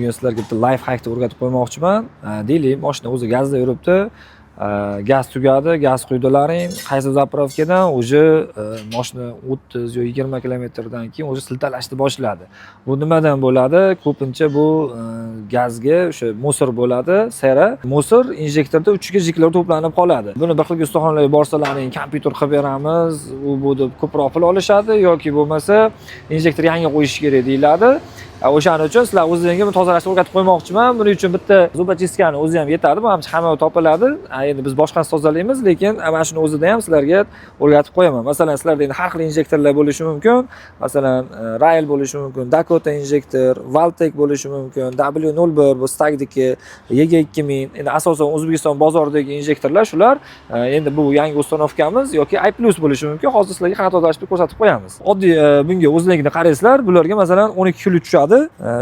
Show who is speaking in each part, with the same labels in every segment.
Speaker 1: Bugun sizlarga bitta life hackni o'rgatib qo'ymoqchiman. Deylik, mashina o'zi gazda yuribdi. Gaz tugadi, gaz quydilaring, qaysi zapravkadan o'zi mashina 30 yo 20 kilometrdan keyin o'zi siltalashni boshladi. Bu nimadan bo'ladi? Ko'pincha bu gazga o'sha musor bo'ladi, sera. Musor injektorda uchiga jiklar to'planib qoladi. Buni bir xil ustaxonalarga borsalaring, kompyuter qilib beramiz, u bu deb ko'proq pul olishadi yoki bo'lmasa injektor yangi qo'yish kerak deyiladi. O'shaning uchun sizlar o'zingizga buni tozalashni o'rgatib qo'ymoqchiman. Buning uchun bitta zubachistkani o'zi ham yetadi. Bu ham hamma topiladi. Endi biz boshqasini tozalaymiz, lekin mana shuni o'zida ham sizlarga o'rgatib qo'yaman. Masalan, sizlarda endi har xil injektorlar bo'lishi mumkin. Masalan, Rail bo'lishi mumkin, Dakota injektor, Valtek bo'lishi mumkin, W01, bu Stagdiki, YG2000. Endi asosan O'zbekiston bozoridagi injektorlar shular. Endi bu yangi ustanovkamiz yoki I+ bo'lishi mumkin. Hozir sizlarga qanaqa tozalashni ko'rsatib qo'yamiz. Oddiy bunga o'zligini qaraysizlar. Bularga masalan 12 kilo tushadi.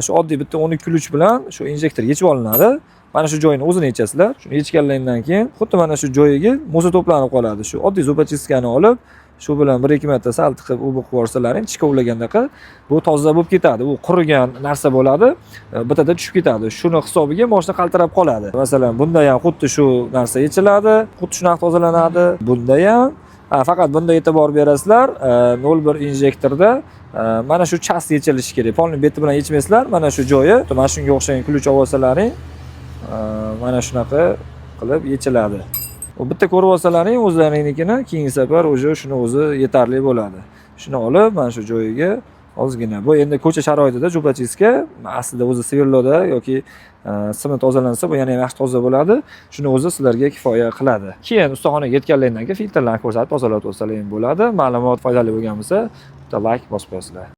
Speaker 1: Shu oddiy bitta 12 kulich bilan shu injektor yechib olinadi. Mana shu joyini o'zini yechasizlar. Shuni yechganingizdan keyin xuddi mana shu joyiga muza to'planib qoladi. Shu oddiy zubachistkani olib, shu bilan 1-2 marta sal tiqib u bo'lib qo'rsalaring, chiqovlagandaqa bu toza bo'lib ketadi. Bu qurigan narsa bo'ladi, bitada tushib ketadi. Shuni hisobiga mashina qaltirab qoladi. Masalan, bunda ham xuddi shu narsa yechiladi, xuddi shunaqa tozalanadi. Bunda ham faqat bunda e'tibor berasizlar, 01 injektorda mana shu chast yechilishi kerak. Polni beti bilan yechmaysizlar, mana shu joyi, mana shunga o'xshagan kulich olsalaring, mana shunaqa qilib yechiladi. U bitta ko'rib olsalaring o'zlaringnikini, keyingi safar shuni o'zi yetarli bo'ladi. Shuni olib mana shu joyiga ozgina. Bu endi ko'cha sharoitida jupachiska aslida o'zi Severloda yoki simi tozalansa bu yana ham yaxshi toza bo'ladi. Shuni o'zi sizlarga kifoya qiladi. Keyin ustaxonaga yetganlaringdan keyin filtrlarni ko'rsatib tozalab olsalaring bo'ladi. Ma'lumot foydali bo'lgan bo'lsa, bitta like bosib qo'yasizlar.